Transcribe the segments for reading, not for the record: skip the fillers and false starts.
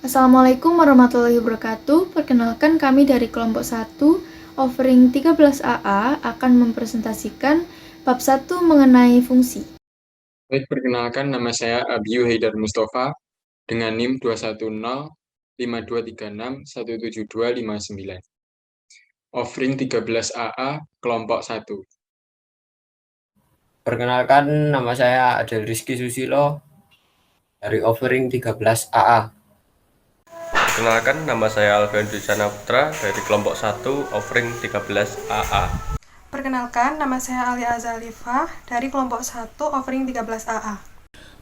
Assalamualaikum warahmatullahi wabarakatuh. Perkenalkan kami dari kelompok 1, offering 13AA akan mempresentasikan bab 1 mengenai fungsi. Baik, perkenalkan nama saya Abiyu Haidar Mustafa dengan NIM 2105236172259. Offering 13AA kelompok 1. Perkenalkan, nama saya Adel Rizky Susilo dari offering 13AA. Perkenalkan, nama saya Alfian Dusana Putra dari kelompok 1 offering 13AA. Perkenalkan, nama saya Alia Azalifah dari kelompok 1 offering 13AA.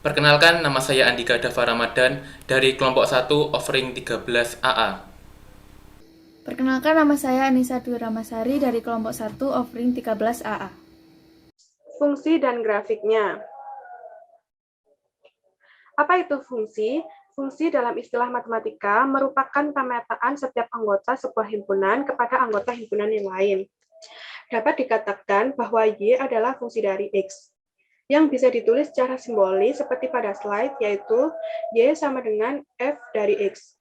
Perkenalkan, nama saya Andika Dava Ramadan dari kelompok 1 offering 13AA. Perkenalkan, nama saya Anissa Dwi Ramasari dari kelompok 1 offering 13AA. Fungsi dan grafiknya. Apa itu fungsi? Fungsi dalam istilah matematika merupakan pemetaan setiap anggota sebuah himpunan kepada anggota himpunan yang lain. Dapat dikatakan bahwa Y adalah fungsi dari X, yang bisa ditulis secara simbolis seperti pada slide, yaitu Y sama dengan F dari X.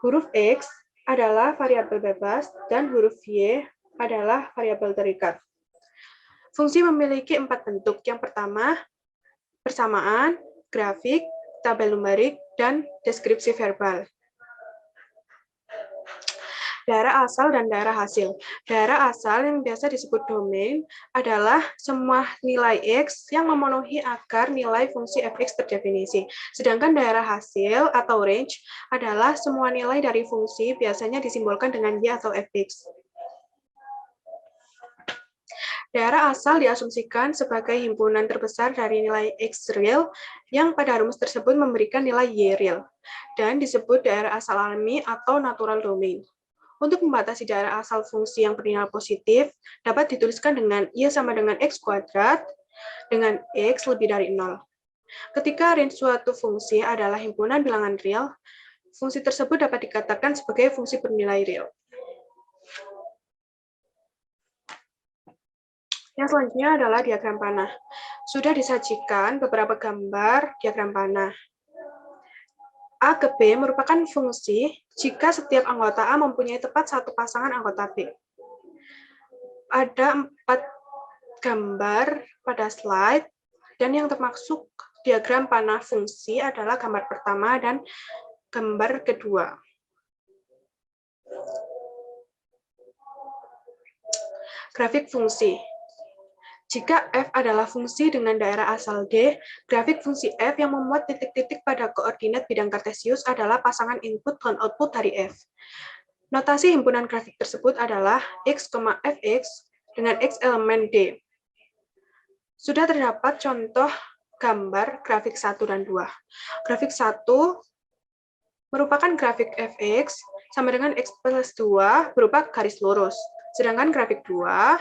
Huruf X adalah variabel bebas dan huruf Y adalah variabel terikat. Fungsi memiliki 4 bentuk. Yang pertama, persamaan, grafik, tabel numerik, dan deskripsi verbal. Daerah asal dan daerah hasil. Daerah asal yang biasa disebut domain adalah semua nilai X yang memenuhi akar nilai fungsi fx terdefinisi. Sedangkan daerah hasil atau range adalah semua nilai dari fungsi biasanya disimbolkan dengan Y atau fx. Daerah asal diasumsikan sebagai himpunan terbesar dari nilai X real yang pada rumus tersebut memberikan nilai Y real dan disebut daerah asal alami atau natural domain. Untuk membatasi daerah asal fungsi yang bernilai positif dapat dituliskan dengan Y sama dengan X kuadrat dengan X lebih dari 0. Ketika range suatu fungsi adalah himpunan bilangan real, fungsi tersebut dapat dikatakan sebagai fungsi bernilai real. Yang selanjutnya adalah diagram panah. Sudah disajikan beberapa gambar diagram panah. A ke B merupakan fungsi jika setiap anggota A mempunyai tepat satu pasangan anggota B. Ada 4 gambar pada slide, dan yang termasuk diagram panah fungsi adalah gambar pertama dan gambar kedua. Grafik fungsi. Jika F adalah fungsi dengan daerah asal D, grafik fungsi F yang memuat titik-titik pada koordinat bidang kartesius adalah pasangan input dan output dari F. Notasi himpunan grafik tersebut adalah X, Fx dengan X elemen D. Sudah terdapat contoh gambar grafik 1 dan 2. Grafik 1 merupakan grafik Fx sama dengan X plus 2 berupa garis lurus. Sedangkan grafik 2,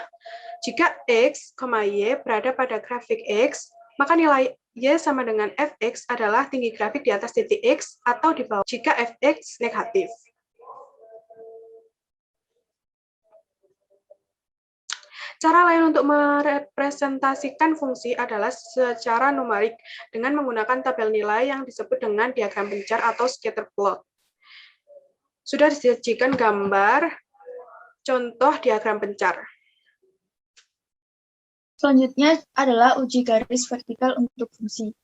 jika X, Y berada pada grafik X, maka nilai Y sama dengan Fx adalah tinggi grafik di atas titik X atau di bawah jika Fx negatif. Cara lain untuk merepresentasikan fungsi adalah secara numerik dengan menggunakan tabel nilai yang disebut dengan diagram pencar atau scatter plot. Sudah disajikan gambar contoh diagram pencar. Selanjutnya adalah uji garis vertikal untuk fungsi.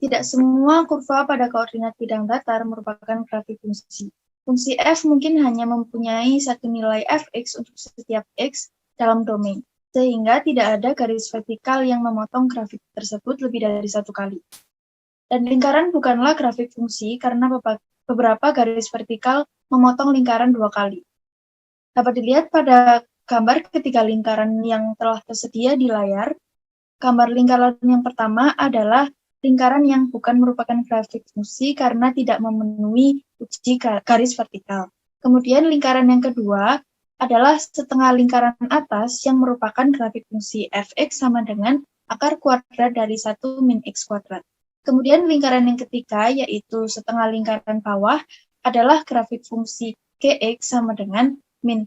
Tidak semua kurva pada koordinat bidang datar merupakan grafik fungsi. Fungsi f mungkin hanya mempunyai satu nilai fx untuk setiap x dalam domain, sehingga tidak ada garis vertikal yang memotong grafik tersebut lebih dari satu kali. Dan lingkaran bukanlah grafik fungsi karena beberapa garis vertikal memotong lingkaran 2 kali. Dapat dilihat pada gambar ketiga lingkaran yang telah tersedia di layar. Gambar lingkaran yang pertama adalah lingkaran yang bukan merupakan grafik fungsi karena tidak memenuhi uji garis vertikal. Kemudian lingkaran yang kedua adalah setengah lingkaran atas yang merupakan grafik fungsi fx sama dengan akar kuadrat dari 1 min x kuadrat. Kemudian lingkaran yang ketiga, yaitu setengah lingkaran bawah, adalah grafik fungsi gx sama dengan min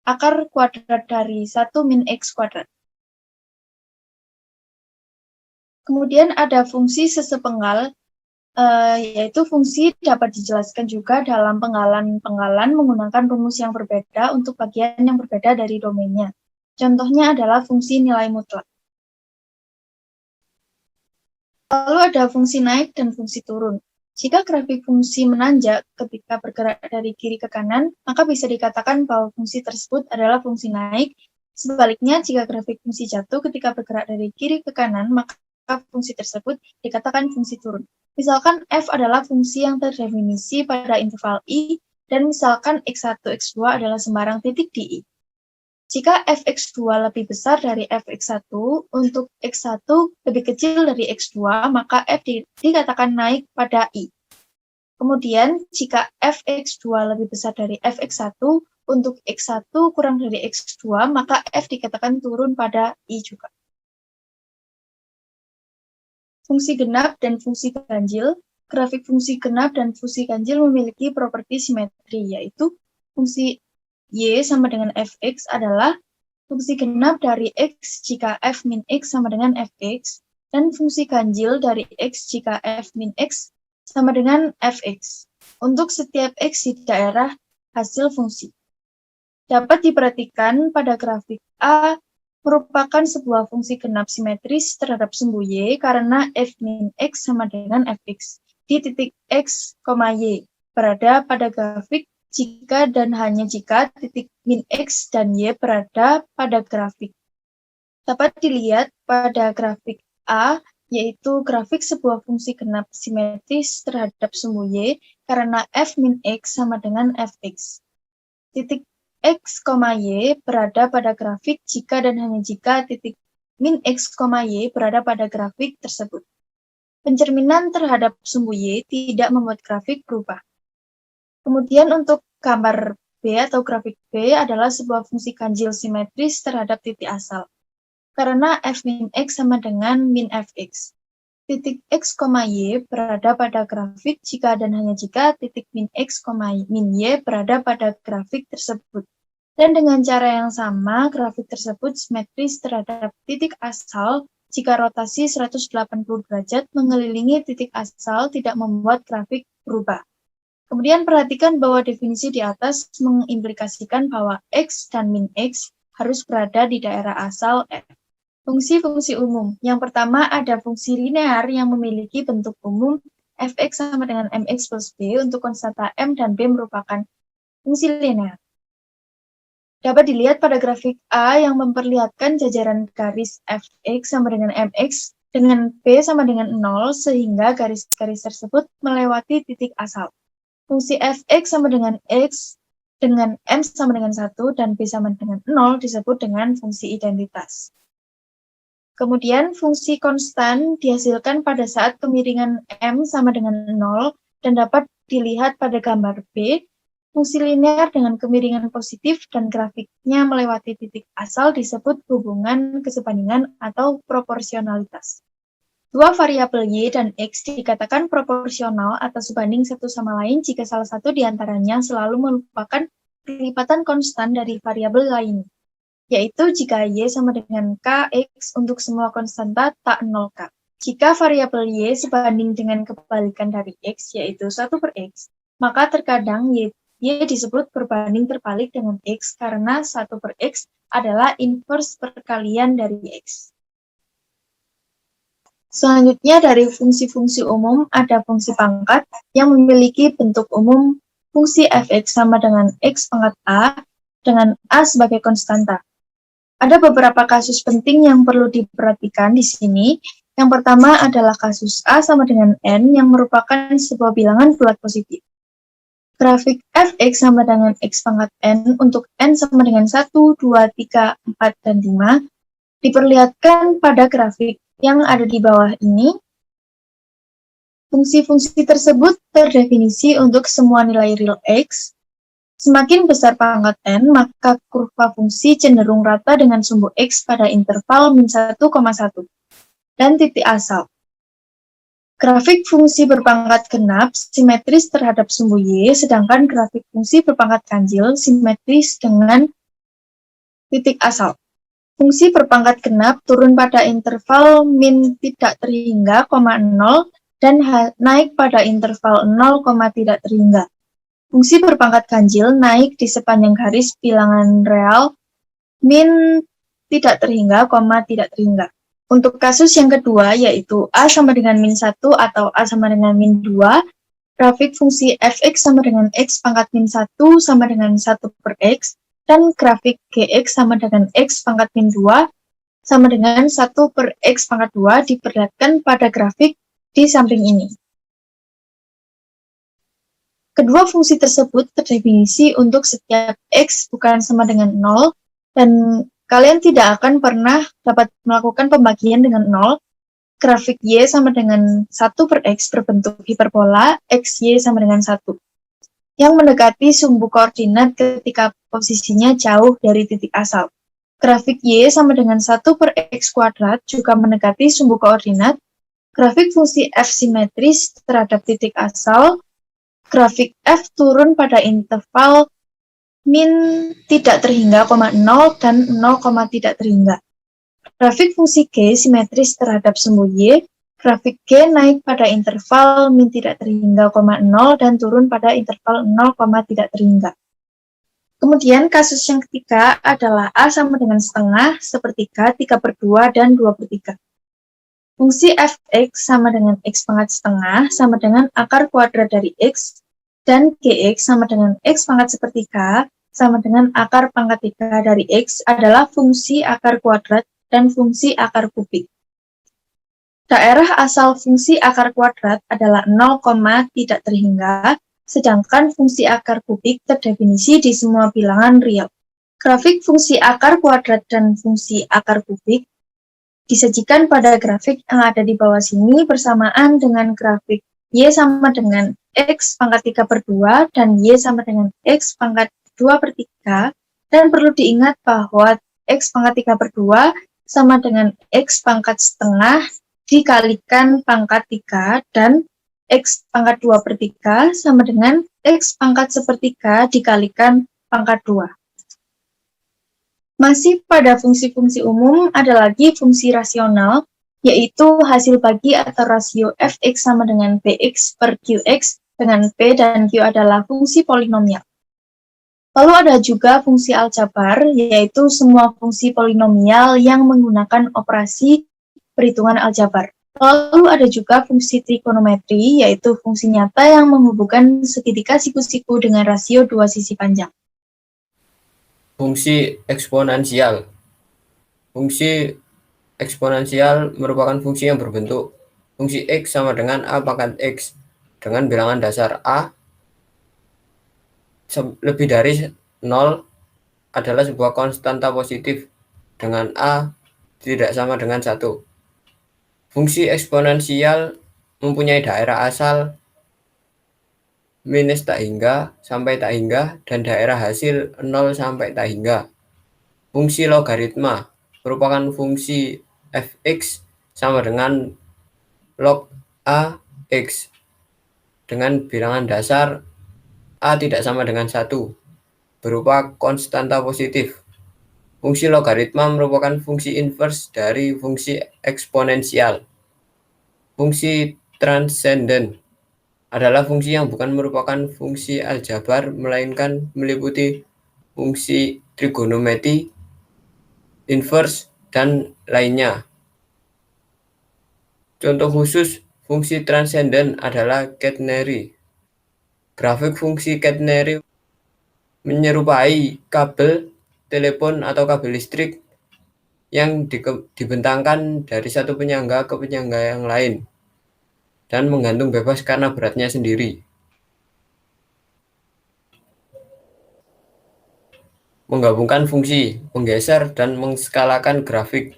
akar kuadrat dari 1 min x kuadrat. Kemudian ada fungsi sesepenggal. yaitu fungsi dapat dijelaskan juga dalam penggalan-penggalan menggunakan rumus yang berbeda untuk bagian yang berbeda dari domainnya. Contohnya adalah fungsi nilai mutlak. Lalu ada fungsi naik dan fungsi turun. Jika grafik fungsi menanjak ketika bergerak dari kiri ke kanan, maka bisa dikatakan bahwa fungsi tersebut adalah fungsi naik. Sebaliknya, jika grafik fungsi jatuh ketika bergerak dari kiri ke kanan, maka fungsi tersebut dikatakan fungsi turun. Misalkan f adalah fungsi yang terdefinisi pada interval i, dan misalkan x1, x2 adalah sembarang titik di i. Jika fx2 lebih besar dari fx1, untuk x1 lebih kecil dari x2, maka f dikatakan naik pada i. Kemudian, jika fx2 lebih besar dari fx1, untuk x1 kurang dari x2, maka f dikatakan turun pada i juga. Fungsi genap dan fungsi ganjil. Grafik fungsi genap dan fungsi ganjil memiliki properti simetri, yaitu fungsi y sama dengan fx adalah fungsi genap dari x jika f min x sama dengan fx, dan fungsi ganjil dari x jika f min x sama dengan fx, untuk setiap x di daerah hasil fungsi. Dapat diperhatikan pada grafik A merupakan sebuah fungsi genap simetris terhadap sumbu y karena f min x sama dengan fx di titik x, y berada pada grafik jika dan hanya jika titik min x dan y berada pada grafik. Dapat dilihat pada grafik A, yaitu grafik sebuah fungsi genap simetris terhadap sumbu y karena f min x sama dengan fx. Titik x, y berada pada grafik jika dan hanya jika titik min x, y berada pada grafik tersebut. Pencerminan terhadap sumbu y tidak membuat grafik berubah. Kemudian untuk gambar B atau grafik B adalah sebuah fungsi ganjil simetris terhadap titik asal. Karena f min x sama dengan min fx. Titik x, y berada pada grafik jika dan hanya jika titik min x, min y berada pada grafik tersebut. Dan dengan cara yang sama, grafik tersebut simetris terhadap titik asal jika rotasi 180 derajat mengelilingi titik asal tidak membuat grafik berubah. Kemudian perhatikan bahwa definisi di atas mengimplikasikan bahwa x dan min x harus berada di daerah asal f. Fungsi-fungsi umum. Yang pertama ada fungsi linear yang memiliki bentuk umum fx sama dengan mx plus b untuk konstanta m dan b merupakan fungsi linear. Dapat dilihat pada grafik A yang memperlihatkan jajaran garis fx sama dengan mx dengan b sama dengan 0 sehingga garis-garis tersebut melewati titik asal. Fungsi fx sama dengan x dengan m sama dengan 1 dan b sama dengan 0 disebut dengan fungsi identitas. Kemudian fungsi konstan dihasilkan pada saat kemiringan m sama dengan 0 dan dapat dilihat pada gambar B. Fungsi linear dengan kemiringan positif dan grafiknya melewati titik asal disebut hubungan kesebandingan atau proporsionalitas. Dua variabel y dan x dikatakan proporsional atau sebanding satu sama lain jika salah satu di antaranya selalu merupakan perlipatan konstan dari variabel lain, yaitu jika y sama dengan kx untuk semua konstanta tak 0k. Jika variabel y sebanding dengan kebalikan dari x, yaitu 1 per x, maka terkadang y disebut berbanding terbalik dengan x karena 1 per x adalah inverse perkalian dari x. Selanjutnya dari fungsi-fungsi umum ada fungsi pangkat yang memiliki bentuk umum fungsi fx sama dengan x pangkat a dengan a sebagai konstanta. Ada beberapa kasus penting yang perlu diperhatikan di sini. Yang pertama adalah kasus a sama dengan n yang merupakan sebuah bilangan bulat positif. Grafik fx sama dengan x pangkat n untuk n sama dengan 1, 2, 3, 4, dan 5 diperlihatkan pada grafik yang ada di bawah ini. Fungsi-fungsi tersebut terdefinisi untuk semua nilai real x. Semakin besar pangkat n, maka kurva fungsi cenderung rata dengan sumbu x pada interval min 1,1 dan titik asal. Grafik fungsi berpangkat genap simetris terhadap sumbu y, sedangkan grafik fungsi berpangkat ganjil simetris dengan titik asal. Fungsi berpangkat genap turun pada interval min tidak terhingga, 0, dan naik pada interval 0, tidak terhingga. Fungsi berpangkat ganjil naik di sepanjang garis bilangan real min tidak terhingga, tidak terhingga. Untuk kasus yang kedua, yaitu A sama dengan min 1 atau A sama dengan min 2, grafik fungsi fx sama dengan x pangkat min 1 sama dengan 1 per x, dan grafik gx sama dengan x pangkat min 2 sama dengan 1 per x pangkat 2 diperlihatkan pada grafik di samping ini. Kedua fungsi tersebut terdefinisi untuk setiap x bukan sama dengan 0, dan kalian tidak akan pernah dapat melakukan pembagian dengan 0. Grafik y sama dengan 1 per x berbentuk hiperbola, xy sama dengan 1, yang mendekati sumbu koordinat ketika posisinya jauh dari titik asal. Grafik y sama dengan 1 per x kuadrat juga mendekati sumbu koordinat. Grafik fungsi f simetris terhadap titik asal. Grafik f turun pada interval min tidak terhingga, 0, dan 0, tidak terhingga. Grafik fungsi g simetris terhadap sumbu y. Grafik g naik pada interval min tidak terhingga, 0, dan turun pada interval 0, tidak terhingga. Kemudian kasus yang ketiga adalah A sama dengan setengah, sepertiga, 3/2, dan 2/3. Fungsi fx sama dengan x pangkat setengah sama dengan akar kuadrat dari x, dan gx sama dengan x pangkat sepertiga sama dengan akar pangkat 3 dari x adalah fungsi akar kuadrat dan fungsi akar kubik. Daerah asal fungsi akar kuadrat adalah 0, tidak terhingga, sedangkan fungsi akar kubik terdefinisi di semua bilangan real. Grafik fungsi akar kuadrat dan fungsi akar kubik disajikan pada grafik yang ada di bawah sini bersamaan dengan grafik y sama dengan x pangkat 3/2 dan y sama dengan x pangkat 2/3, dan perlu diingat bahwa x pangkat 3/2 sama dengan x pangkat setengah dikalikan pangkat 3, dan x pangkat 2/3 sama dengan x pangkat sepertiga dikalikan pangkat 2. Masih pada fungsi-fungsi umum, ada lagi fungsi rasional, yaitu hasil bagi atau rasio fx sama dengan bx per qx, dengan p dan q adalah fungsi polinomial. Lalu ada juga fungsi aljabar, yaitu semua fungsi polinomial yang menggunakan operasi perhitungan aljabar. Lalu ada juga fungsi trigonometri, yaitu fungsi nyata yang menghubungkan segitiga siku-siku dengan rasio dua sisi panjang. Fungsi eksponensial. Fungsi eksponensial merupakan fungsi yang berbentuk fungsi x sama dengan a pangkat x dengan bilangan dasar a lebih dari 0 adalah sebuah konstanta positif dengan a tidak sama dengan 1. Fungsi eksponensial mempunyai daerah asal minus tak hingga sampai tak hingga dan daerah hasil 0 sampai tak hingga. Fungsi logaritma merupakan fungsi fx sama dengan log a x dengan bilangan dasar a tidak sama dengan 1 berupa konstanta positif. Fungsi logaritma merupakan fungsi inverse dari fungsi eksponensial. Fungsi transenden adalah fungsi yang bukan merupakan fungsi aljabar, melainkan meliputi fungsi trigonometri, inverse, dan lainnya. Contoh khusus fungsi transenden adalah Catenary. Grafik fungsi Catenary menyerupai kabel telepon atau kabel listrik yang dibentangkan dari satu penyangga ke penyangga yang lain dan menggantung bebas karena beratnya sendiri. Menggabungkan fungsi, menggeser dan mengskalakan grafik.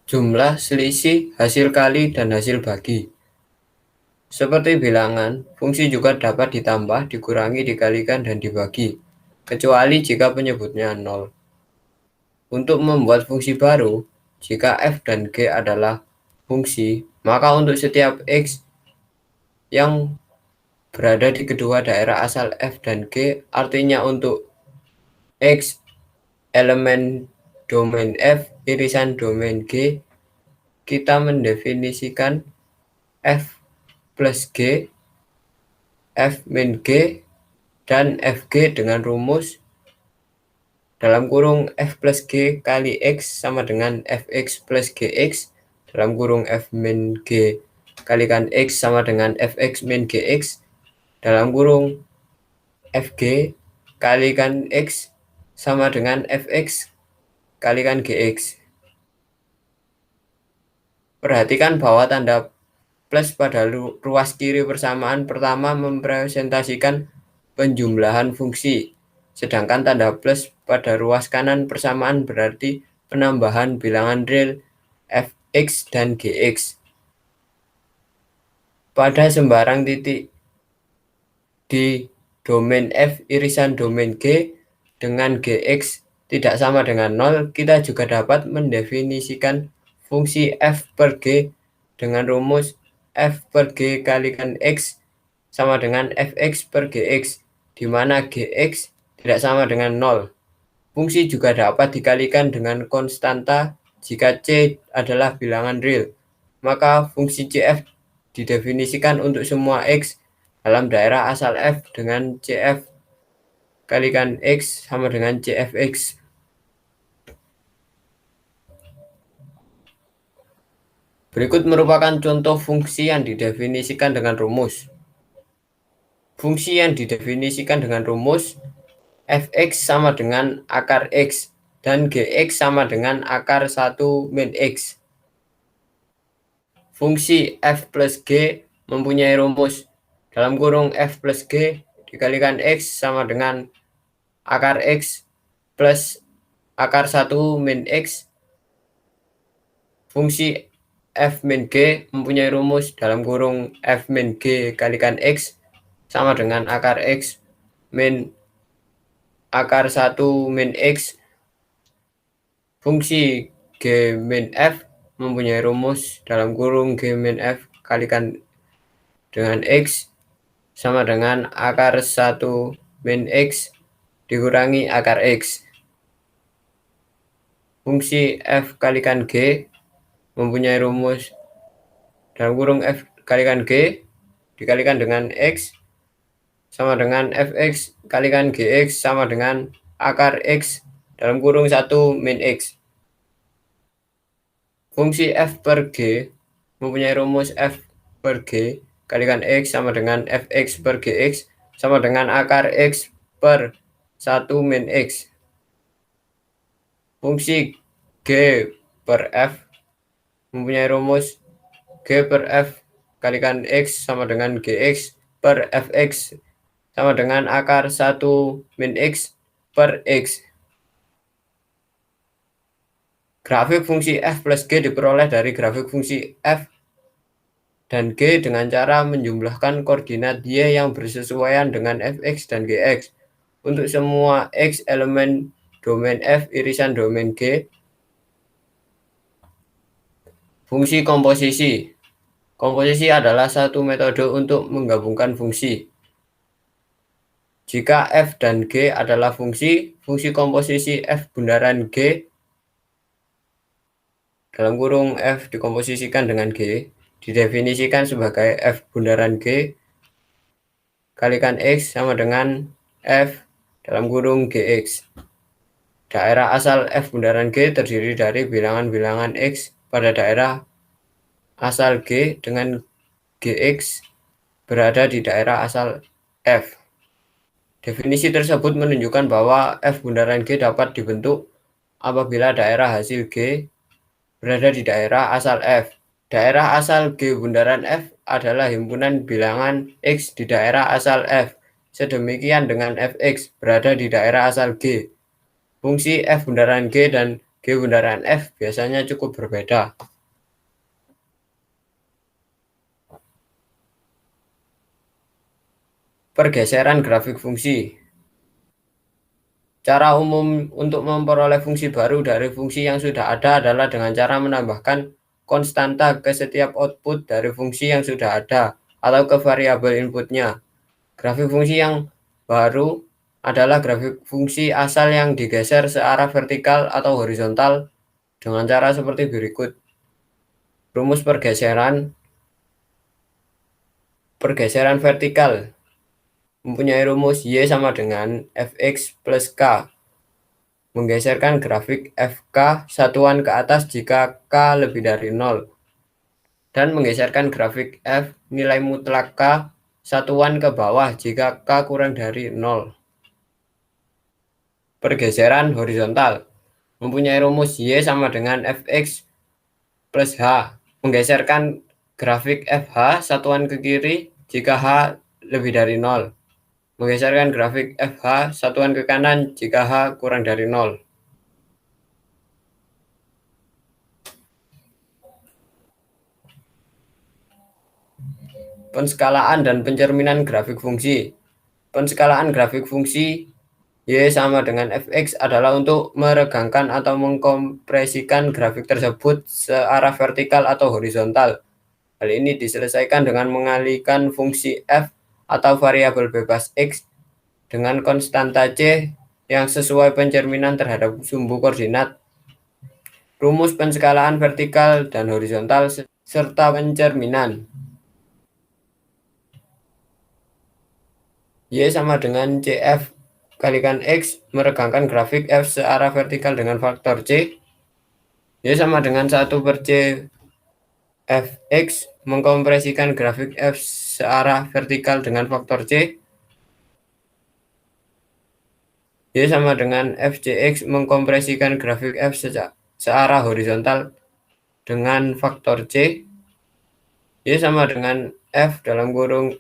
Jumlah, selisih, hasil kali, dan hasil bagi. Seperti bilangan, fungsi juga dapat ditambah, dikurangi, dikalikan, dan dibagi, kecuali jika penyebutnya 0. Untuk membuat fungsi baru, jika f dan g adalah fungsi, maka untuk setiap x yang berada di kedua daerah asal f dan g, artinya untuk x elemen domain f irisan domain g, g kita mendefinisikan F plus G, F min G, dan Fg dengan rumus dalam kurung F plus G kali X sama dengan Fx plus Gx dalam kurung F min G kalikan X sama dengan Fx min Gx dalam kurung Fg kalikan X sama dengan Fx kalikan Gx. Perhatikan bahwa tanda plus pada ruas kiri persamaan pertama merepresentasikan penjumlahan fungsi, sedangkan tanda plus pada ruas kanan persamaan berarti penambahan bilangan real Fx dan Gx. Pada sembarang titik di domain F irisan domain G dengan Gx tidak sama dengan 0, kita juga dapat mendefinisikan fungsi F per G dengan rumus F per G kalikan X sama dengan Fx per Gx, di mana Gx tidak sama dengan 0. Fungsi juga dapat dikalikan dengan konstanta jika C adalah bilangan real. Maka fungsi Cf didefinisikan untuk semua X dalam daerah asal F dengan Cf kalikan X sama dengan Cfx. Berikut merupakan contoh fungsi yang didefinisikan dengan rumus. Fungsi yang didefinisikan dengan rumus Fx sama dengan akar X dan Gx sama dengan akar 1 min X. Fungsi F plus G mempunyai rumus dalam kurung F plus G dikalikan X sama dengan akar X plus akar 1 min X. Fungsi F min G mempunyai rumus dalam kurung F min G kalikan X sama dengan akar X min akar 1 min X. Fungsi G min F mempunyai rumus dalam kurung G min F kalikan dengan X sama dengan akar 1 min X dikurangi akar X. Fungsi F kalikan G mempunyai rumus dalam kurung F kalikan G dikalikan dengan X sama dengan Fx kalikan Gx sama dengan akar X dalam kurung 1 min X. Fungsi F per G mempunyai rumus F per G kalikan X sama dengan Fx per Gx sama dengan akar X per 1 min X. Fungsi G per F mempunyai rumus G per F kalikan X sama dengan Gx per Fx sama dengan akar 1 min X per X. Grafik fungsi F plus G diperoleh dari grafik fungsi F dan G dengan cara menjumlahkan koordinat Y yang bersesuaian dengan Fx dan Gx. Untuk semua X elemen domain F irisan domain G. Fungsi komposisi. Komposisi adalah satu metode untuk menggabungkan fungsi. Jika F dan G adalah fungsi komposisi F bundaran G dalam kurung F dikomposisikan dengan G didefinisikan sebagai F bundaran G kalikan X sama dengan F dalam kurung Gx. Daerah asal F bundaran G terdiri dari bilangan-bilangan X pada daerah asal G dengan Gx berada di daerah asal F. Definisi tersebut menunjukkan bahwa F bundaran G dapat dibentuk apabila daerah hasil G berada di daerah asal F. Daerah asal G bundaran F adalah himpunan bilangan X di daerah asal F. Sedemikian dengan Fx berada di daerah asal G. Fungsi F bundaran G dan G bundaran F biasanya cukup berbeda. Pergeseran grafik fungsi. Cara umum untuk memperoleh fungsi baru dari fungsi yang sudah ada adalah dengan cara menambahkan konstanta ke setiap output dari fungsi yang sudah ada atau ke variabel inputnya. Grafik fungsi yang baru adalah grafik fungsi asal yang digeser searah vertikal atau horizontal dengan cara seperti berikut. Rumus pergeseran vertikal mempunyai rumus Y sama dengan Fx plus K. Menggeserkan grafik FK satuan ke atas jika K lebih dari 0. Dan menggeserkan grafik F nilai mutlak K satuan ke bawah jika K kurang dari 0. Pergeseran horizontal mempunyai rumus Y sama dengan Fx plus H. Menggeserkan grafik FH satuan ke kiri jika H lebih dari 0. Menggeserkan grafik FH satuan ke kanan jika H kurang dari 0. Penskalaan dan pencerminan grafik fungsi. Penskalaan grafik fungsi Y sama dengan Fx adalah untuk meregangkan atau mengkompresikan grafik tersebut searah vertikal atau horizontal. Hal ini diselesaikan dengan mengalihkan fungsi f atau variabel bebas x dengan konstanta c yang sesuai pencerminan terhadap sumbu koordinat. Rumus penskalaan vertikal dan horizontal serta pencerminan. Y sama dengan CF kalikan X meregangkan grafik F searah vertikal dengan faktor C. Y sama dengan 1/C Fx mengkompresikan grafik F searah vertikal dengan faktor C. Y sama dengan Fcx mengkompresikan grafik F searah horizontal dengan faktor C. Y sama dengan F dalam kurung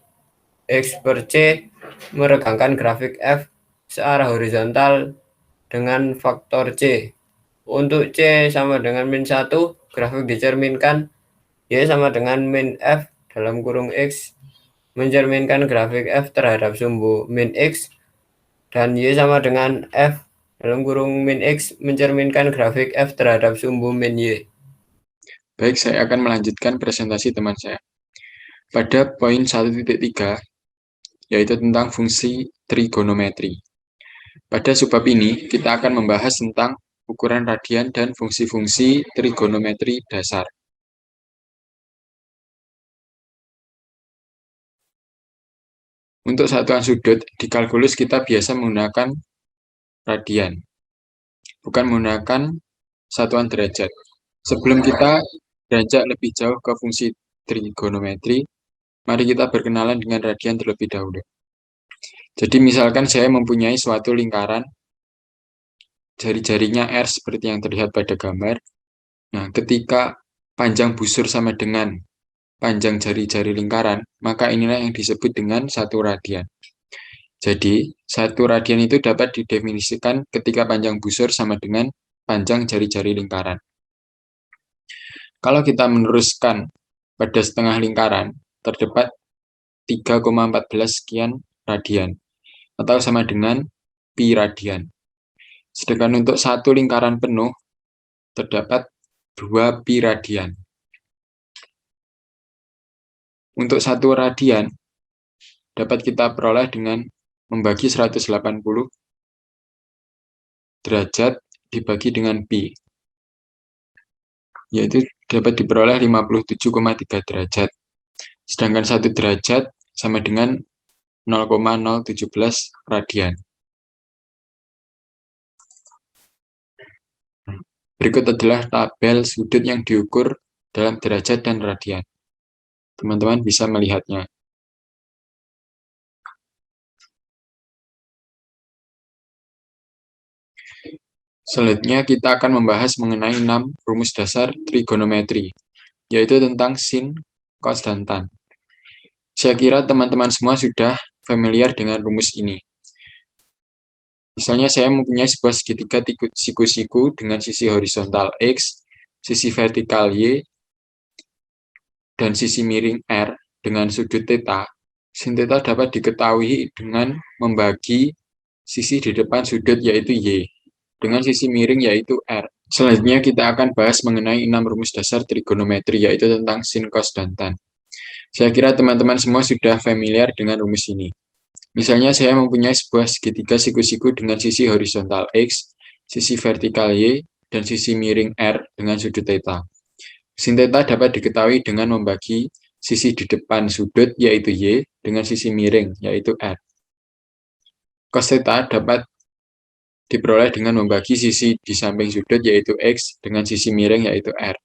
X/C meregangkan grafik F searah horizontal dengan faktor C. Untuk C sama dengan -1, grafik dicerminkan Y sama dengan min F dalam kurung X mencerminkan grafik F terhadap sumbu min X, dan Y sama dengan F dalam kurung min X mencerminkan grafik F terhadap sumbu min Y. Baik, saya akan melanjutkan presentasi teman saya. Pada poin 1.3, yaitu tentang fungsi trigonometri. Pada subbab ini, kita akan membahas tentang ukuran radian dan fungsi-fungsi trigonometri dasar. Untuk satuan sudut, di kalkulus kita biasa menggunakan radian, bukan menggunakan satuan derajat. Sebelum kita beranjak lebih jauh ke fungsi trigonometri, mari kita berkenalan dengan radian terlebih dahulu. Jadi misalkan saya mempunyai suatu lingkaran, jari-jarinya R seperti yang terlihat pada gambar. Nah, ketika panjang busur sama dengan panjang jari-jari lingkaran, maka inilah yang disebut dengan 1 radian. Jadi, 1 radian itu dapat didefinisikan ketika panjang busur sama dengan panjang jari-jari lingkaran. Kalau kita meneruskan pada setengah lingkaran, terdapat 3,14 sekian radian, atau sama dengan pi radian. Sedangkan untuk 1 lingkaran penuh, terdapat 2 pi radian. Untuk 1 radian, dapat kita peroleh dengan membagi 180 derajat dibagi dengan pi, yaitu dapat diperoleh 57,3 derajat. Sedangkan 1 derajat sama dengan 0,017 radian. Berikut adalah tabel sudut yang diukur dalam derajat dan radian. Teman-teman bisa melihatnya. Selanjutnya kita akan membahas mengenai 6 rumus dasar trigonometri, yaitu tentang sin, cos, dan tan. Saya kira teman-teman semua sudah familiar dengan rumus ini. Misalnya saya mempunyai sebuah segitiga siku-siku dengan sisi horizontal X, sisi vertikal Y, dan sisi miring R dengan sudut θ. Sin θ dapat diketahui dengan membagi sisi di depan sudut yaitu Y, dengan sisi miring yaitu R. Selanjutnya kita akan bahas mengenai 6 rumus dasar trigonometri, yaitu tentang sin, cos, dan tan. Saya kira teman-teman semua sudah familiar dengan rumus ini. Misalnya saya mempunyai sebuah segitiga siku-siku dengan sisi horizontal X, sisi vertikal Y, dan sisi miring R dengan sudut θ. Sin theta dapat diketahui dengan membagi sisi di depan sudut, yaitu Y, dengan sisi miring, yaitu R. Cos theta dapat diperoleh dengan membagi sisi di samping sudut, yaitu X, dengan sisi miring, yaitu R.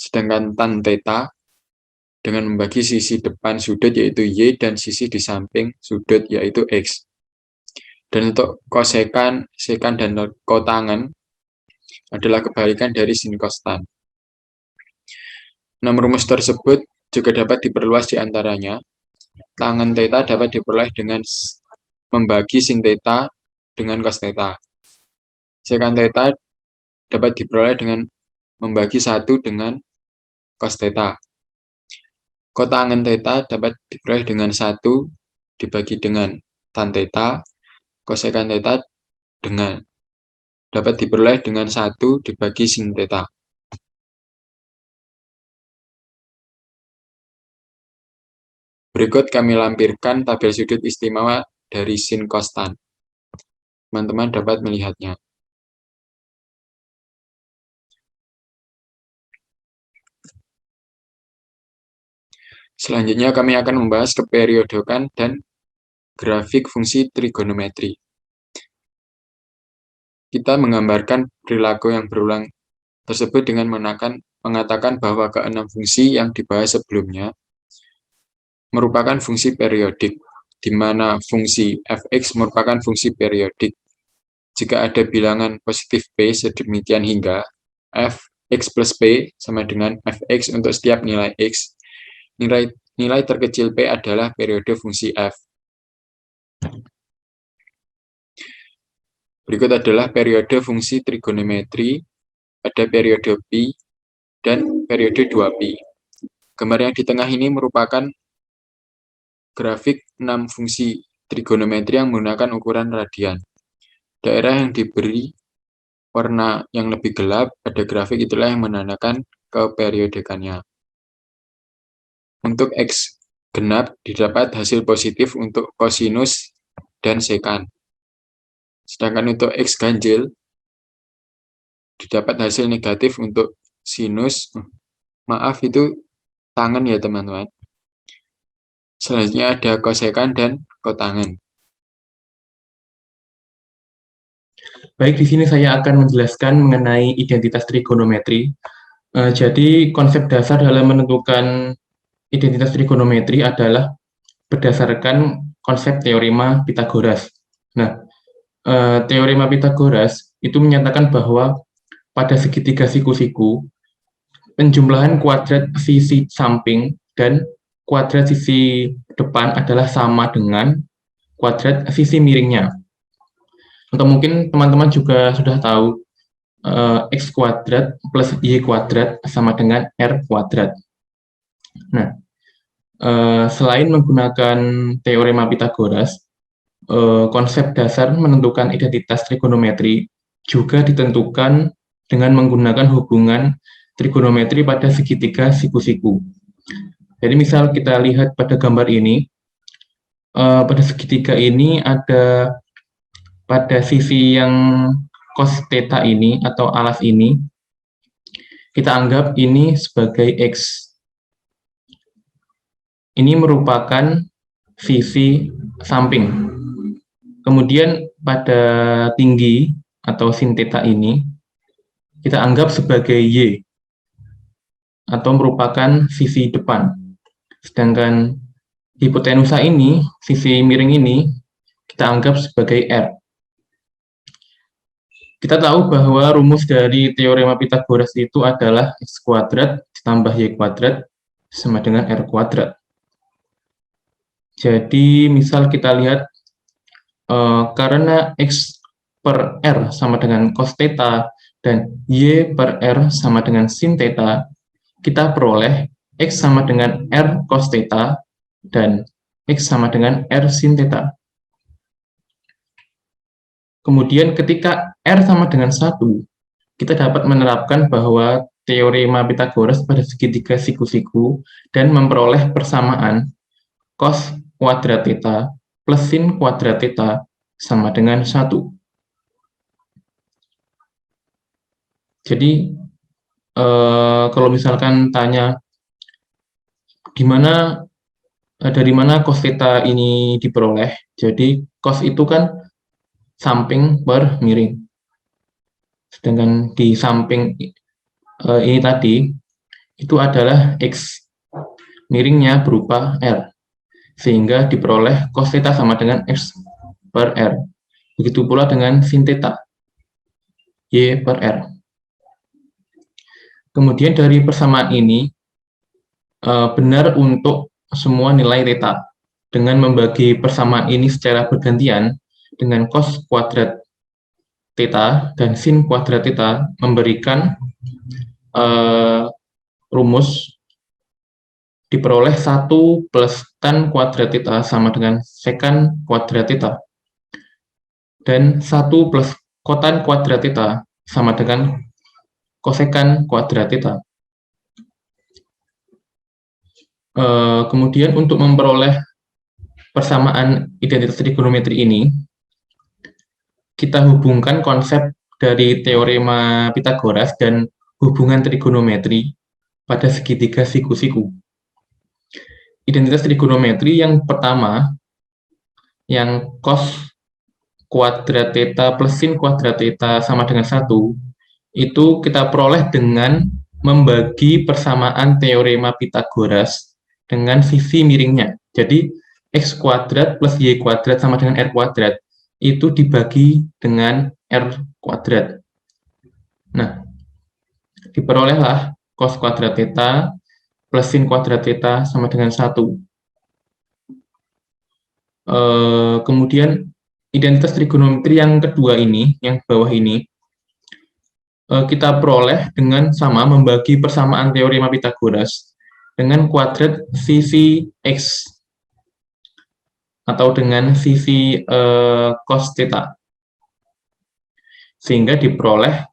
Sedangkan tan theta dengan membagi sisi depan sudut, yaitu Y, dan sisi di samping sudut, yaitu X. Dan untuk kosekan, sekan, dan kotangen adalah kebalikan dari sin cos tan. 6 rumus tersebut juga dapat diperluas di antaranya. Tangen theta dapat diperoleh dengan membagi sin theta dengan cos theta. Sekan theta dapat diperoleh dengan membagi 1 dengan cos theta. Kotangen theta dapat diperoleh dengan 1 dibagi dengan tan theta. Kosekan theta dapat diperoleh dengan 1 dibagi sin theta. Berikut kami lampirkan tabel sudut istimewa dari sin cos tan. Teman-teman dapat melihatnya. Selanjutnya kami akan membahas keperiodokan dan grafik fungsi trigonometri. Kita menggambarkan perilaku yang berulang tersebut dengan mengatakan bahwa keenam fungsi yang dibahas sebelumnya merupakan fungsi periodik, di mana fungsi fx merupakan fungsi periodik. Jika ada bilangan positif p sedemikian hingga fx plus p sama dengan fx untuk setiap nilai x, nilai terkecil p adalah periode fungsi f. Berikut adalah periode fungsi trigonometri pada periode pi dan periode 2pi. Gambar yang di tengah ini merupakan grafik 6 fungsi trigonometri yang menggunakan ukuran radian. Daerah yang diberi warna yang lebih gelap pada grafik itulah yang menandakan keperiodekannya. Untuk X genap didapat hasil positif untuk kosinus dan sekan. Sedangkan untuk X ganjil didapat hasil negatif untuk sinus. Maaf, itu tangen ya teman-teman. Selanjutnya ada kosekan dan kotangen. Baik, di sini saya akan menjelaskan mengenai identitas trigonometri. Jadi konsep dasar dalam menentukan identitas trigonometri adalah berdasarkan konsep teorema Pythagoras. Nah, teorema Pythagoras itu menyatakan bahwa pada segitiga siku-siku, penjumlahan kuadrat sisi samping dan kuadrat sisi depan adalah sama dengan kuadrat sisi miringnya. Atau mungkin teman-teman juga sudah tahu x kuadrat plus y kuadrat sama dengan r kuadrat. Nah, selain menggunakan teorema Pythagoras, konsep dasar menentukan identitas trigonometri juga ditentukan dengan menggunakan hubungan trigonometri pada segitiga siku-siku. Jadi misal kita lihat pada gambar ini, pada segitiga ini ada pada sisi yang cos theta ini atau alas ini, kita anggap ini sebagai X. Ini merupakan sisi samping. Kemudian pada tinggi atau sin theta ini, kita anggap sebagai Y atau merupakan sisi depan. Sedangkan hipotenusa ini, sisi miring ini, kita anggap sebagai R. Kita tahu bahwa rumus dari teorema Pythagoras itu adalah x kuadrat ditambah y kuadrat sama dengan r kuadrat. Jadi misal kita lihat, karena x per r sama dengan cos theta dan y per r sama dengan sin theta, kita peroleh x sama dengan r cos theta dan x sama dengan r sin theta. Kemudian ketika r sama dengan 1, kita dapat menerapkan bahwa teorema Pythagoras pada segitiga siku-siku dan memperoleh persamaan cos kuadrat theta plus sin kuadrat theta sama dengan 1. Jadi kalau misalkan tanya dari mana cos theta ini diperoleh, jadi cos itu kan samping per miring. Sedangkan di samping ini tadi, itu adalah X miringnya berupa R. Sehingga diperoleh cos theta sama dengan X per R. Begitu pula dengan sin theta, Y per R. Kemudian dari persamaan ini, benar untuk semua nilai theta. Dengan membagi persamaan ini secara bergantian, dengan cos kuadrat theta dan sin kuadrat theta memberikan rumus diperoleh 1 plus tan kuadrat theta sama dengan sekan kuadrat theta. Dan 1 plus kotan kuadrat theta sama dengan kosekan kuadrat theta. Kemudian untuk memperoleh persamaan identitas trigonometri ini, kita hubungkan konsep dari teorema Pythagoras dan hubungan trigonometri pada segitiga siku-siku. Identitas trigonometri yang pertama, yang cos kuadrat theta plus sin kuadrat theta sama dengan 1, itu kita peroleh dengan membagi persamaan teorema Pythagoras dengan sisi miringnya. Jadi, x kuadrat plus y kuadrat sama dengan r kuadrat, itu dibagi dengan r kuadrat. Nah, diperolehlah cos kuadrat theta plus sin kuadrat theta sama dengan 1. Kemudian identitas trigonometri yang kedua ini, yang bawah ini, kita peroleh dengan sama membagi persamaan teorema Pythagoras dengan kuadrat sisi x atau dengan sisi cos theta. Sehingga diperoleh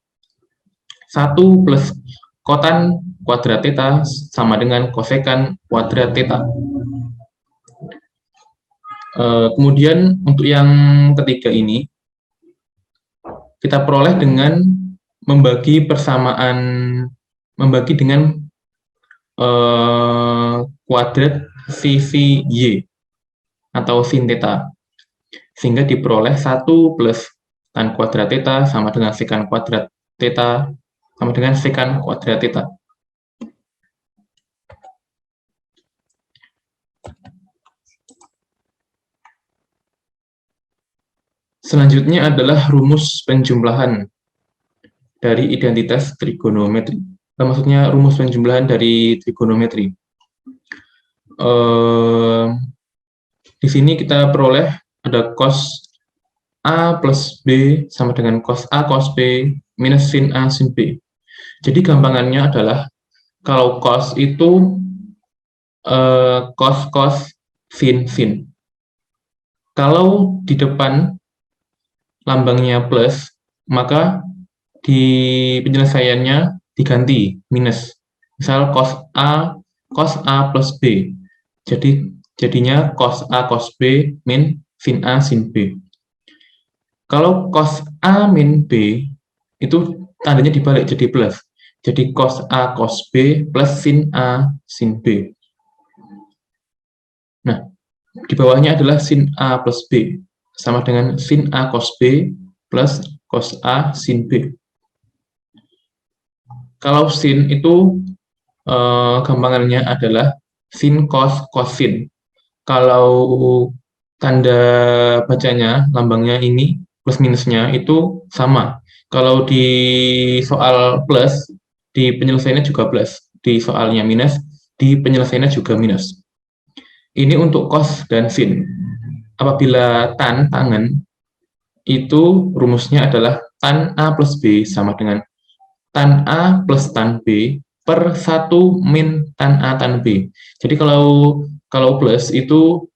1 plus kotan kuadrat theta sama dengan kosekan kuadrat theta. Kemudian untuk yang ketiga ini, kita peroleh dengan membagi dengan kuadrat sisi y atau sin theta. Sehingga diperoleh 1 plus tan kuadrat theta sama dengan sekan kuadrat theta sama dengan sekan kuadrat theta. Selanjutnya adalah rumus penjumlahan dari identitas trigonometri. Maksudnya rumus penjumlahan dari trigonometri. Di sini kita peroleh ada cos A plus B sama dengan cos A cos B minus sin A sin B. Jadi gampangannya adalah kalau cos itu cos sin sin. Kalau di depan lambangnya plus, maka di penyelesaiannya diganti minus. Misal cos A plus B. Jadinya cos A cos B min sin A sin B. Kalau cos A min B, itu tandanya dibalik jadi plus. Jadi cos A cos B plus sin A sin B. Nah, di bawahnya adalah sin A plus B, sama dengan sin A cos B plus cos A sin B. Kalau sin itu gampangannya adalah sin cos sin. Kalau tanda bacanya, lambangnya ini, plus minusnya itu sama. Kalau di soal plus, di penyelesaiannya juga plus. Di soalnya minus, di penyelesaiannya juga minus. Ini untuk cos dan sin. Apabila tangen, itu rumusnya adalah tan A plus B sama dengan tan A plus tan B per 1 min tan A tan B. Jadi kalau plus itu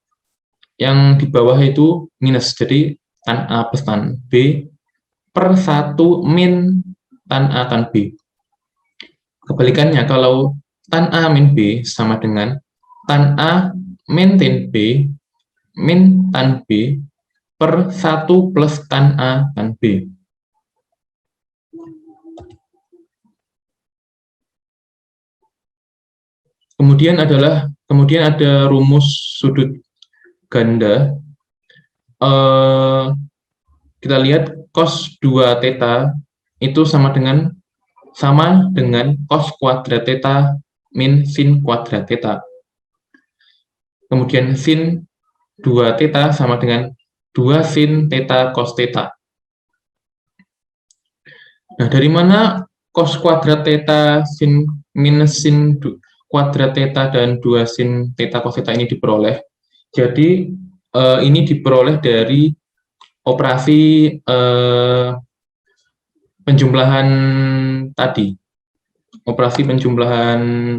yang di bawah itu minus, jadi tan A plus tan B per 1 min tan A tan B. Kebalikannya, kalau tan A min B sama dengan tan A min tan B min tan B per 1 plus tan A tan B. Kemudian ada rumus sudut ganda. Kita lihat cos 2 theta itu sama dengan cos kuadrat theta min sin kuadrat theta. Kemudian sin 2 theta sama dengan 2 sin theta cos theta. Nah, dari mana cos kuadrat theta minus sin kuadrat theta dan 2 sin theta cos theta ini diperoleh? Jadi ini diperoleh dari operasi penjumlahan tadi.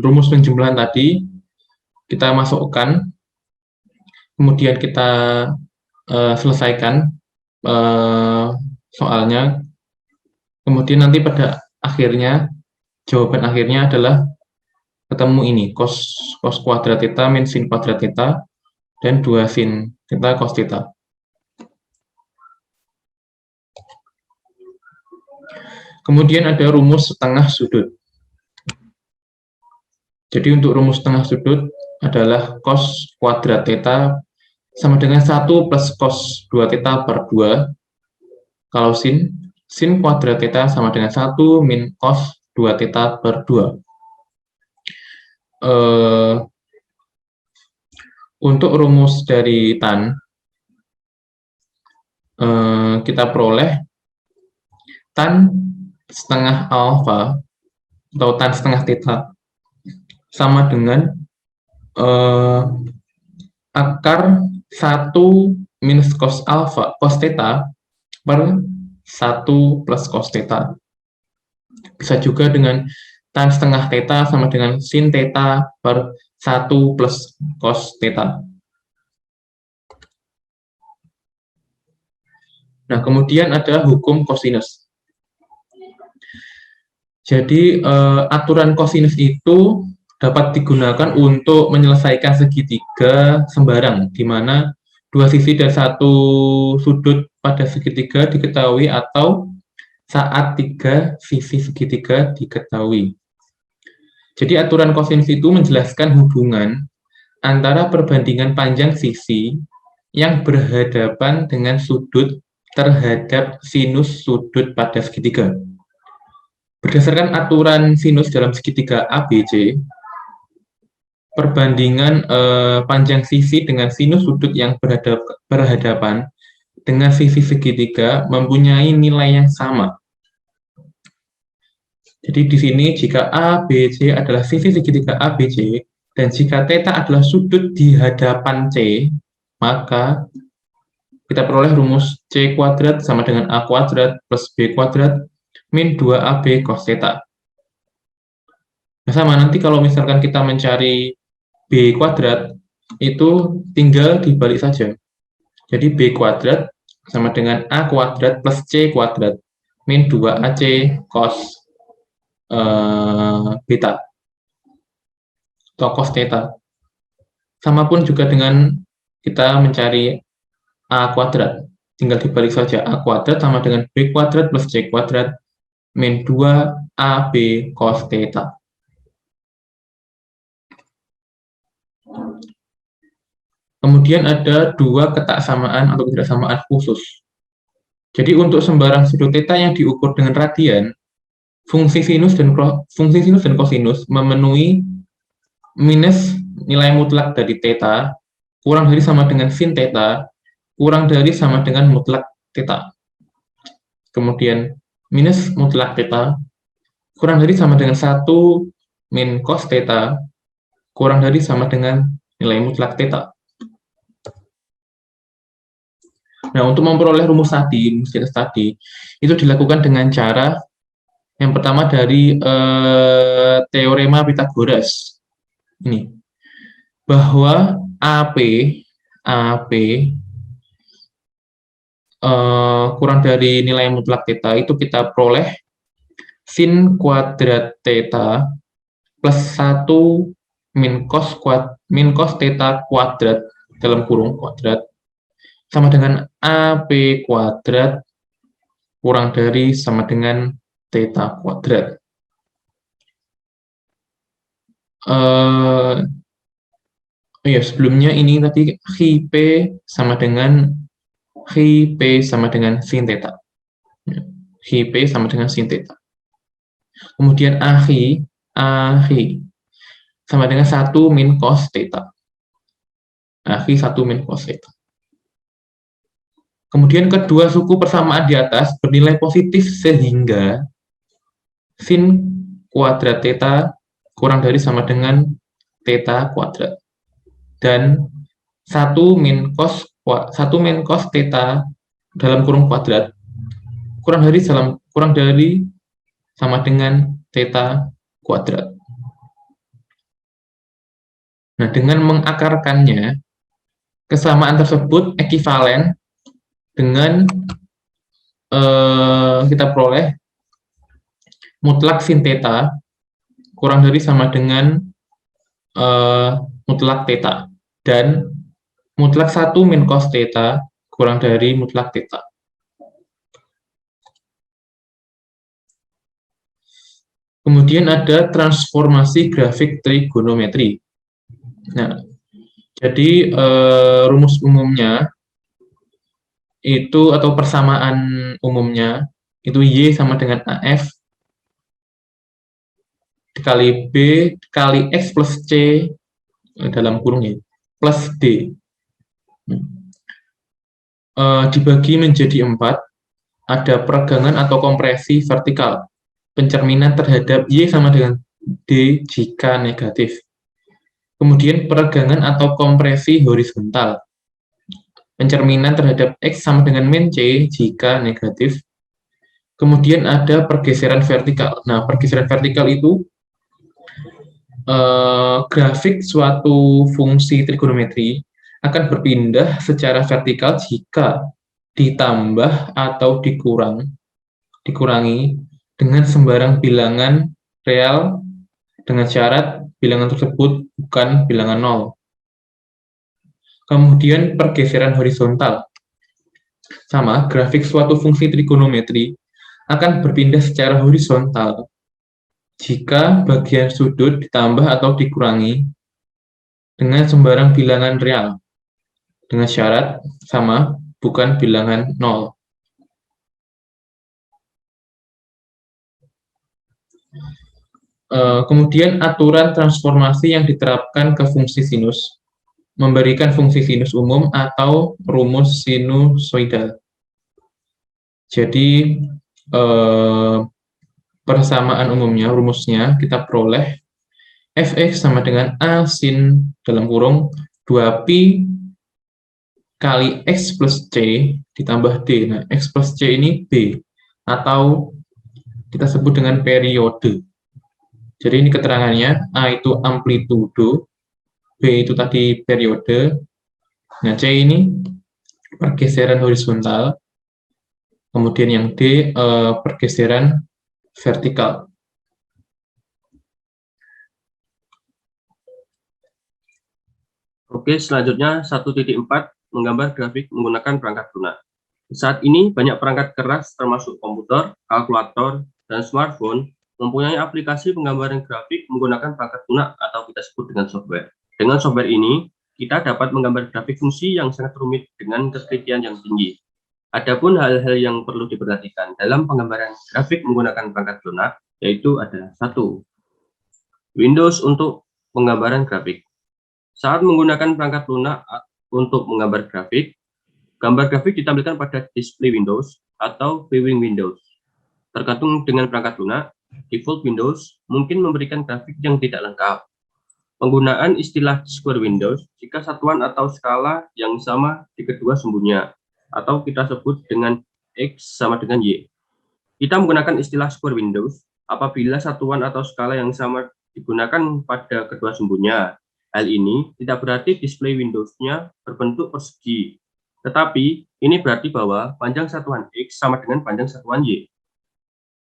Rumus penjumlahan tadi kita masukkan, kemudian kita selesaikan soalnya. Kemudian nanti pada akhirnya, jawaban akhirnya adalah ketemu ini, cos kuadrat theta min sin kuadrat theta, dan 2 sin theta cos theta. Kemudian ada rumus setengah sudut. Jadi untuk rumus setengah sudut adalah cos kuadrat theta sama dengan 1 plus cos 2 theta per 2. Kalau sin kuadrat theta sama dengan 1 min cos 2 theta per 2. Untuk rumus dari tan, kita peroleh tan setengah alfa atau tan setengah theta sama dengan akar 1 minus cos theta per 1 plus cos theta. Bisa juga dengan tan setengah theta sama dengan sin theta per 1 plus cos theta. Nah, kemudian ada hukum kosinus. Jadi, aturan kosinus itu dapat digunakan untuk menyelesaikan segitiga sembarang, di mana 2 sisi dan 1 sudut pada segitiga diketahui atau saat 3 sisi segitiga diketahui. Jadi aturan kosinus itu menjelaskan hubungan antara perbandingan panjang sisi yang berhadapan dengan sudut terhadap sinus sudut pada segitiga. Berdasarkan aturan sinus dalam segitiga ABC, perbandingan panjang sisi dengan sinus sudut yang berhadapan dengan sisi segitiga mempunyai nilai yang sama. Jadi di sini jika ABC adalah sisi segitiga ABC dan jika theta adalah sudut di hadapan C, maka kita peroleh rumus C kuadrat sama dengan A kuadrat plus B kuadrat min 2AB cos theta. Nah, sama nanti kalau misalkan kita mencari B kuadrat, itu tinggal dibalik saja. Jadi B kuadrat sama dengan A kuadrat plus C kuadrat min 2AC cos beta atau cos theta. Sama pun juga dengan kita mencari A kuadrat, tinggal dibalik saja. A kuadrat sama dengan B kuadrat plus C kuadrat min 2AB cos theta. Kemudian ada 2 ketaksamaan atau ketidaksamaan khusus. Jadi untuk sembarang sudut theta yang diukur dengan radian, fungsi sinus dan kosinus memenuhi minus nilai mutlak dari theta kurang dari sama dengan sin theta kurang dari sama dengan mutlak theta. Kemudian minus mutlak theta kurang dari sama dengan 1 min cos theta kurang dari sama dengan nilai mutlak theta. Nah, untuk memperoleh rumus tadi, itu dilakukan dengan cara yang pertama dari teorema Pythagoras. Ini, bahwa AP kurang dari nilai mutlak theta itu kita peroleh sin kuadrat theta plus 1 min cos theta kuadrat dalam kurung kuadrat sama dengan AP kuadrat kurang dari sama dengan theta kuadrat. Oh ya, sebelumnya ini tadi phi p sama dengan sin theta. Phi p sama dengan sin theta. Kemudian AHI sama dengan 1 min cos theta. AHI 1 min cos theta. Kemudian kedua suku persamaan di atas bernilai positif sehingga sin kuadrat theta kurang dari sama dengan theta kuadrat. Dan 1 min cos theta dalam kurung kuadrat kurang dari sama dengan theta kuadrat. Nah, dengan mengakarkannya, kesamaan tersebut ekivalen dengan kita peroleh mutlak sin theta kurang dari sama dengan mutlak theta, dan mutlak 1 min cos theta kurang dari mutlak theta. Kemudian ada transformasi grafik trigonometri. Nah, jadi rumus umumnya itu, atau persamaan umumnya itu Y sama dengan AF dikali B kali X plus C dalam kurung Y plus D. Dibagi menjadi 4, ada peregangan atau kompresi vertikal, pencerminan terhadap Y sama dengan D jika negatif. Kemudian peregangan atau kompresi horizontal, pencerminan terhadap X sama dengan min C jika negatif. Kemudian ada pergeseran vertikal. Nah, pergeseran vertikal itu grafik suatu fungsi trigonometri akan berpindah secara vertikal jika ditambah atau dikurangi dengan sembarang bilangan real dengan syarat bilangan tersebut bukan bilangan nol. Kemudian pergeseran horizontal. Sama, grafik suatu fungsi trigonometri akan berpindah secara horizontal jika bagian sudut ditambah atau dikurangi dengan sembarang bilangan real dengan syarat sama bukan bilangan nol. Kemudian aturan transformasi yang diterapkan ke fungsi sinus memberikan fungsi sinus umum atau rumus sinusoidal. Jadi persamaan umumnya, rumusnya kita peroleh fx sama dengan a sin dalam kurung 2pi kali x plus c ditambah d. Nah, x plus c ini b, atau kita sebut dengan periode. Jadi ini keterangannya, a itu amplitudo, b itu tadi periode, nah c ini pergeseran horizontal, kemudian yang d pergeseran vertikal. Oke, selanjutnya 1.4 menggambar grafik menggunakan perangkat lunak. Saat ini banyak perangkat keras termasuk komputer, kalkulator, dan smartphone mempunyai aplikasi penggambaran grafik menggunakan perangkat lunak atau kita sebut dengan software. Dengan software ini, kita dapat menggambar grafik fungsi yang sangat rumit dengan ketelitian yang tinggi. Adapun hal-hal yang perlu diperhatikan dalam penggambaran grafik menggunakan perangkat lunak, yaitu ada 1. Windows untuk penggambaran grafik. Saat menggunakan perangkat lunak untuk menggambar grafik, gambar grafik ditampilkan pada display Windows atau viewing Windows. Tergantung dengan perangkat lunak, default Windows mungkin memberikan grafik yang tidak lengkap. Penggunaan istilah square Windows jika satuan atau skala yang sama di kedua sumbunya, atau kita sebut dengan X sama dengan Y. Kita menggunakan istilah square Windows apabila satuan atau skala yang sama digunakan pada kedua sumbunya. Hal ini tidak berarti display Windows-nya berbentuk persegi, tetapi ini berarti bahwa panjang satuan X sama dengan panjang satuan Y.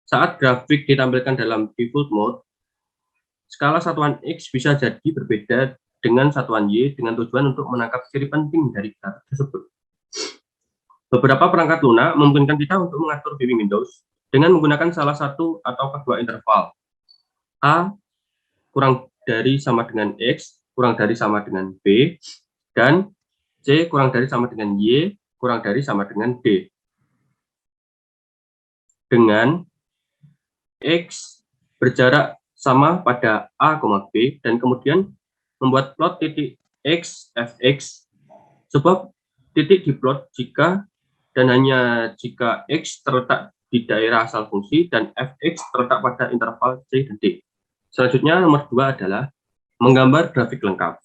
Saat grafik ditampilkan dalam default mode, skala satuan X bisa jadi berbeda dengan satuan Y dengan tujuan untuk menangkap ciri penting dari grafik tersebut. Beberapa perangkat lunak memungkinkan kita untuk mengatur viewing Windows dengan menggunakan salah satu atau kedua interval. A kurang dari sama dengan X kurang dari sama dengan B, dan C kurang dari sama dengan Y kurang dari sama dengan D. Dengan X berjarak sama pada A, B, dan kemudian membuat plot titik X, Fx, sebab titik diplot jika dan hanya jika X terletak di daerah asal fungsi dan Fx terletak pada interval C dan D. Selanjutnya, nomor 2 adalah menggambar grafik lengkap.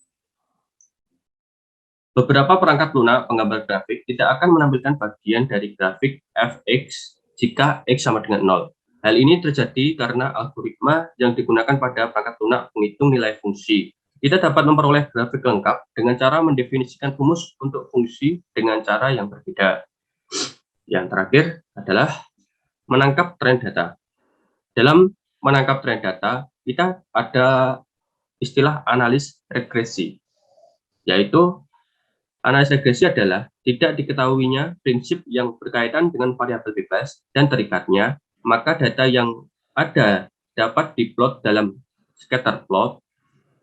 Beberapa perangkat lunak penggambar grafik tidak akan menampilkan bagian dari grafik Fx jika X sama dengan 0. Hal ini terjadi karena algoritma yang digunakan pada perangkat lunak menghitung nilai fungsi. Kita dapat memperoleh grafik lengkap dengan cara mendefinisikan rumus untuk fungsi dengan cara yang berbeda. Yang terakhir adalah menangkap tren data. Dalam menangkap tren data, kita ada istilah analis regresi, yaitu analis regresi adalah tidak diketahuinya prinsip yang berkaitan dengan variabel bebas dan terikatnya, maka data yang ada dapat diplot dalam scatter plot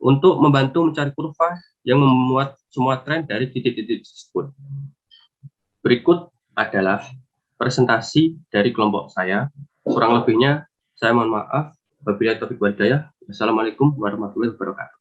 untuk membantu mencari kurva yang memuat semua tren dari titik-titik tersebut. Berikut adalah presentasi dari kelompok saya. Kurang lebihnya, saya mohon maaf. Wabillahi taufiq wal hidayah. Wassalamualaikum warahmatullahi wabarakatuh.